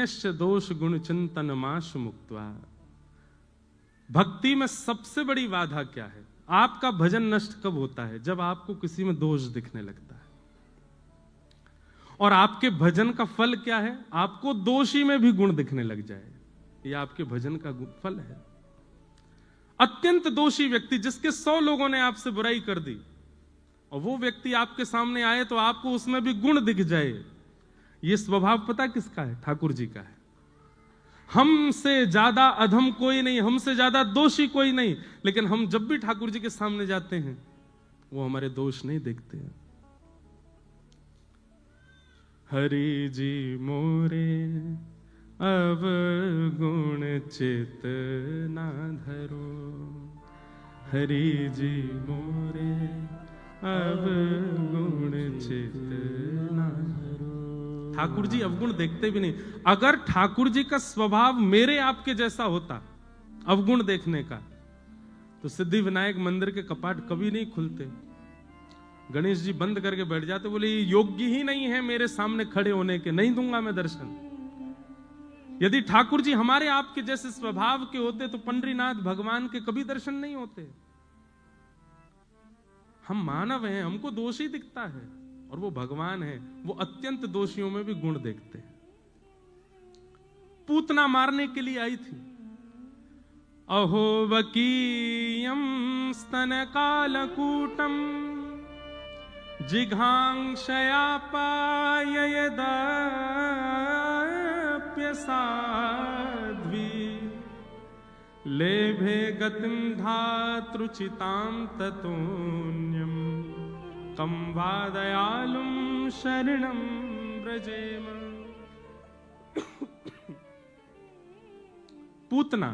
अन्यश्च दोष गुण चिंतन माश मुक्त्वा। भक्ति में सबसे बड़ी बाधा क्या है? आपका भजन नष्ट कब होता है? जब आपको किसी में दोष दिखने लगता है। और आपके भजन का फल क्या है? आपको दोषी में भी गुण दिखने लग जाए, यह आपके भजन का फल है। अत्यंत दोषी व्यक्ति, जिसके 100 लोगों ने आपसे बुराई कर दी, और वो व्यक्ति आपके सामने आए तो आपको उसमें भी गुण दिख जाए, यह स्वभाव पता किसका है? ठाकुर जी का है। हमसे ज्यादा अधम कोई नहीं, हमसे ज्यादा दोषी कोई नहीं, लेकिन हम जब भी ठाकुर जी के सामने जाते हैं वो हमारे दोष नहीं देखते हैं। हरि जी मोरे अब गुण चित ना धरो, हरि जी मोरे अब गुण चित ना धरो। ठाकुर जी अवगुण देखते भी नहीं। अगर ठाकुर जी का स्वभाव मेरे आपके जैसा होता अवगुण देखने का, तो सिद्धि विनायक मंदिर के कपाट कभी नहीं खुलते। गणेश जी बंद करके बैठ जाते, बोले ये योग्य ही नहीं है मेरे सामने खड़े होने के, नहीं दूंगा मैं दर्शन। यदि ठाकुर जी हमारे आपके जैसे स्वभाव के होते तो पंडरीनाथ भगवान के कभी दर्शन नहीं होते। हम मानव हैं, हमको दोष ही दिखता है, और वो भगवान है, वो अत्यंत दोषियों में भी गुण देखते हैं। पूतना मारने के लिए आई थी। अहो वकीयम स्तन कालकूटम जिघांक्षया पाययदाप्य साध्वी लेभे गतिम धातृचितां ततोन्यम कम वा दयालुम शरणं व्रजेम। पूतना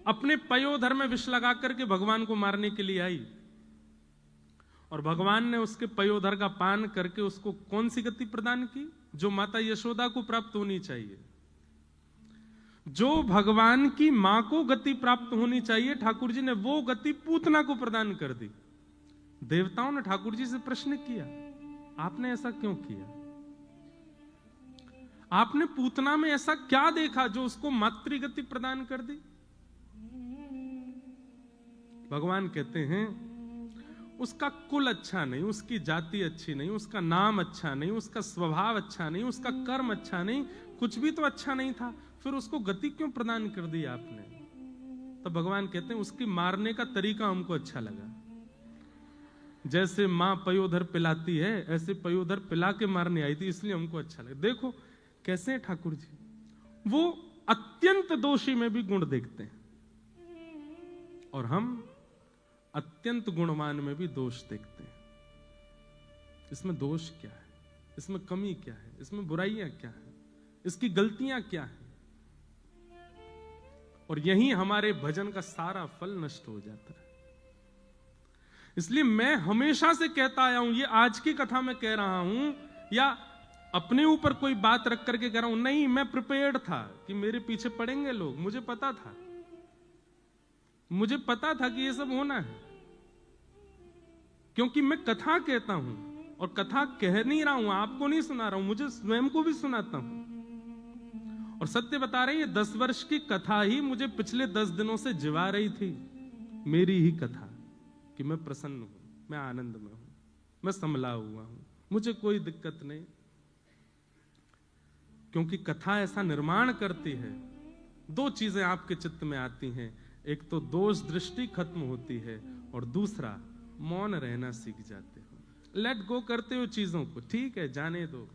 अपने पयोधर में विष लगा करके भगवान को मारने के लिए आई, और भगवान ने उसके पयोधर का पान करके उसको कौन सी गति प्रदान की? जो माता यशोदा को प्राप्त होनी चाहिए, जो भगवान की मां को गति प्राप्त होनी चाहिए, ठाकुर जी ने वो गति पूतना को प्रदान कर दी। देवताओं ने ठाकुर जी से प्रश्न किया, आपने ऐसा क्यों किया? आपने पूतना में ऐसा क्या देखा जो उसको मातृगति प्रदान कर दी? भगवान कहते हैं उसका कुल अच्छा नहीं, उसकी जाति अच्छी नहीं, उसका नाम अच्छा नहीं, उसका स्वभाव अच्छा नहीं, उसका कर्म अच्छा नहीं, कुछ भी तो अच्छा नहीं था, फिर उसको गति क्यों प्रदान कर दी आपने? तो भगवान कहते हैं उसकी मारने का तरीका हमको अच्छा लगा। जैसे मां पयोधर पिलाती है, ऐसे पयोधर पिला के मारने आई थी, इसलिए हमको अच्छा लगा। देखो कैसे हैं ठाकुर जी, वो अत्यंत दोषी में भी गुण देखते हैं, और हम अत्यंत गुणवान में भी दोष देखते हैं। इसमें दोष क्या है? इसमें कमी क्या है? इसमें बुराइयां क्या है? इसकी गलतियां क्या है? और यही हमारे भजन का सारा फल नष्ट हो जाता है। इसलिए मैं हमेशा से कहता आया हूं, ये आज की कथा में कह रहा हूं या अपने ऊपर कोई बात रख करके कह रहा हूं, नहीं, मैं प्रिपेयर्ड था कि मेरे पीछे पड़ेंगे लोग, मुझे पता था, मुझे पता था कि ये सब होना है, क्योंकि मैं कथा कहता हूं, और कथा कह नहीं रहा हूं, आपको नहीं सुना रहा हूं, मुझे स्वयं को भी सुनाता हूं। और सत्य बता रहे हैं, ये 10 वर्ष की कथा ही मुझे पिछले 10 दिनों से जिवा रही थी, मेरी ही कथा, कि मैं प्रसन्न हूं, मैं आनंद में हूं, मैं संभला हुआ हूं, मुझे कोई दिक्कत नहीं। क्योंकि कथा ऐसा निर्माण करती है, 2 चीजें आपके चित्त में आती हैं, एक तो दोष दृष्टि खत्म होती है, और दूसरा मौन रहना सीख जाते हो, लेट गो करते हो चीजों को, ठीक है जाने दो,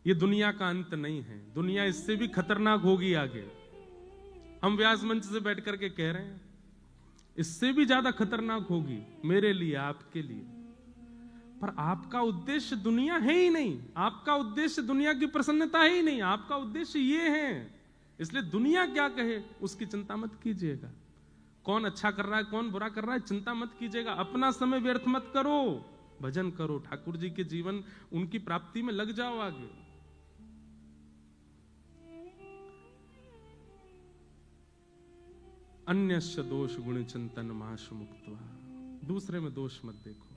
ये दुनिया का अंत नहीं है, दुनिया इससे भी खतरनाक होगी आगे। हम व्यास मंच से बैठ करके कह रहे हैं इससे भी ज्यादा खतरनाक होगी मेरे लिए, आपके लिए, पर आपका उद्देश्य दुनिया है ही नहीं, आपका उद्देश्य दुनिया की प्रसन्नता है ही नहीं, आपका उद्देश्य ये है। इसलिए दुनिया क्या कहे उसकी चिंता मत कीजिएगा, कौन अच्छा कर रहा है कौन बुरा कर रहा है चिंता मत कीजिएगा, अपना समय व्यर्थ मत करो, भजन करो, ठाकुर जी के जीवन उनकी प्राप्ति में लग जाओ आगे। अन्यस्य दोष गुण चिंतन माश मुक्त्वा, दूसरे में दोष मत देखो।